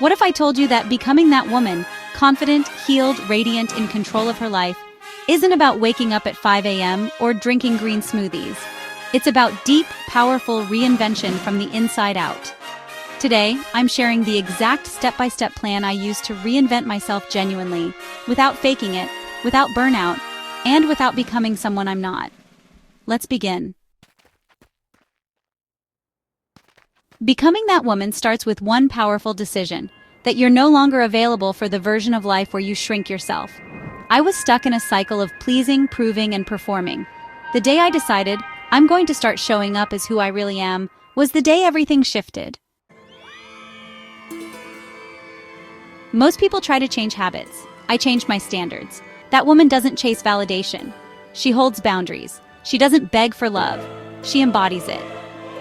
What if I told you that becoming that woman, confident, healed, radiant, in control of her life, isn't about waking up at 5 a.m. or drinking green smoothies? It's about deep, powerful reinvention from the inside out. Today, I'm sharing the exact step-by-step plan I use to reinvent myself genuinely, without faking it, without burnout, and without becoming someone I'm not. Let's begin. Becoming that woman starts with one powerful decision, that you're no longer available for the version of life where you shrink yourself. I was stuck in a cycle of pleasing, proving, and performing. The day I decided I'm going to start showing up as who I really am was the day everything shifted. Most people try to change habits. I changed my standards. That woman doesn't chase validation. She holds boundaries. She doesn't beg for love. She embodies it.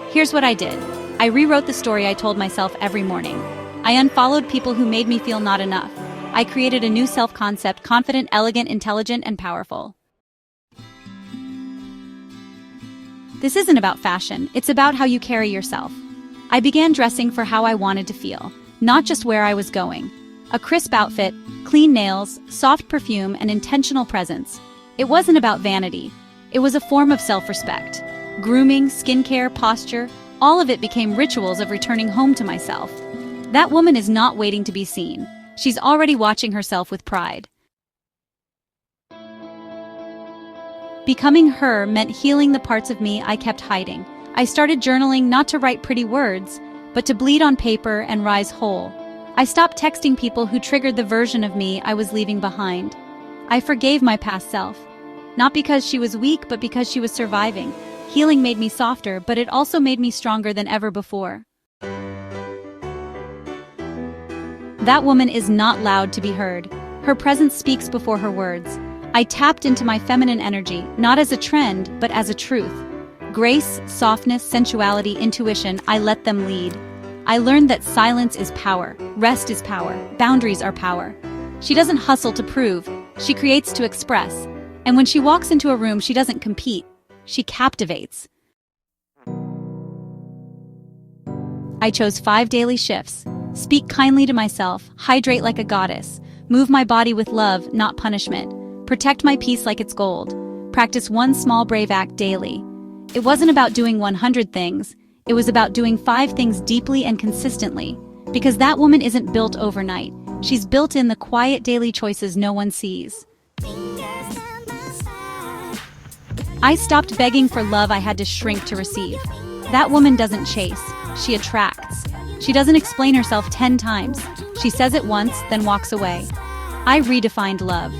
Here's what I did. I rewrote the story I told myself every morning. I unfollowed people who made me feel not enough. I created a new self-concept: confident, elegant, intelligent, and powerful. This isn't about fashion, it's about how you carry yourself. I began dressing for how I wanted to feel, not just where I was going. A crisp outfit, clean nails, soft perfume, and intentional presence. It wasn't about vanity. It was a form of self-respect. Grooming, skincare, posture, all of it became rituals of returning home to myself. That woman is not waiting to be seen. She's already watching herself with pride. Becoming her meant healing the parts of me I kept hiding. I started journaling not to write pretty words, but to bleed on paper and rise whole. I stopped texting people who triggered the version of me I was leaving behind. I forgave my past self. Not because she was weak, but because she was surviving. Healing made me softer, but it also made me stronger than ever before. That woman is not loud to be heard. Her presence speaks before her words. I tapped into my feminine energy, not as a trend, but as a truth. Grace, softness, sensuality, intuition, I let them lead. I learned that silence is power, rest is power, boundaries are power. She doesn't hustle to prove, she creates to express. And when she walks into a room, she doesn't compete. She captivates. I chose 5 daily shifts. Speak kindly to myself, hydrate like a goddess, move my body with love, not punishment, protect my peace like it's gold, practice one small brave act daily. It wasn't about doing 100 things, it was about doing 5 things deeply and consistently, because that woman isn't built overnight. She's built in the quiet daily choices no one sees. I stopped begging for love I had to shrink to receive. That woman doesn't chase, she attracts. She doesn't explain herself 10 times. She says it once, then walks away. I redefined love.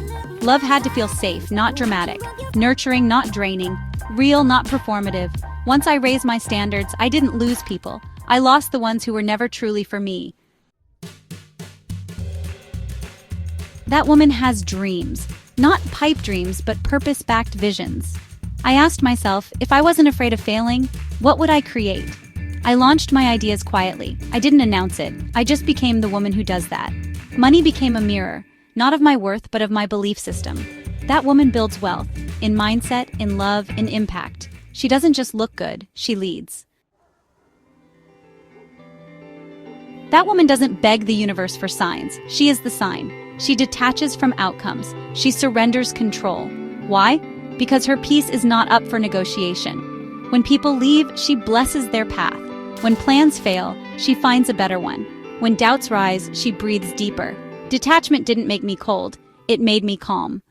Love had to feel safe, not dramatic. Nurturing, not draining. Real, not performative. Once I raised my standards, I didn't lose people. I lost the ones who were never truly for me. That woman has dreams. Not pipe dreams, but purpose-backed visions. I asked myself, if I wasn't afraid of failing, what would I create? I launched my ideas quietly. I didn't announce it. I just became the woman who does that. Money became a mirror, not of my worth, but of my belief system. That woman builds wealth, in mindset, in love, in impact. She doesn't just look good, she leads. That woman doesn't beg the universe for signs. She is the sign. She detaches from outcomes. She surrenders control. Why? Because her peace is not up for negotiation. When people leave, she blesses their path. When plans fail, she finds a better one. When doubts rise, she breathes deeper. Detachment didn't make me cold, it made me calm.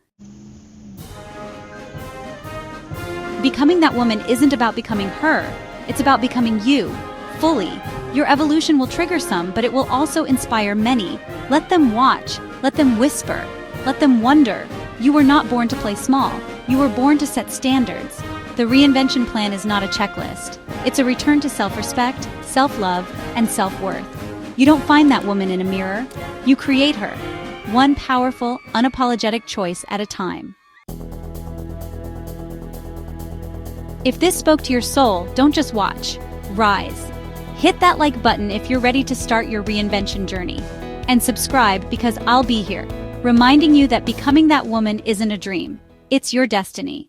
Becoming that woman isn't about becoming her, it's about becoming you, fully. Your evolution will trigger some, but it will also inspire many. Let them watch, let them whisper, let them wonder. You were not born to play small, you were born to set standards. The reinvention plan is not a checklist. It's a return to self-respect, self-love, and self-worth. You don't find that woman in a mirror, you create her. One powerful, unapologetic choice at a time. If this spoke to your soul, don't just watch, rise. Hit that like button if you're ready to start your reinvention journey. And subscribe because I'll be here, reminding you that becoming that woman isn't a dream, it's your destiny.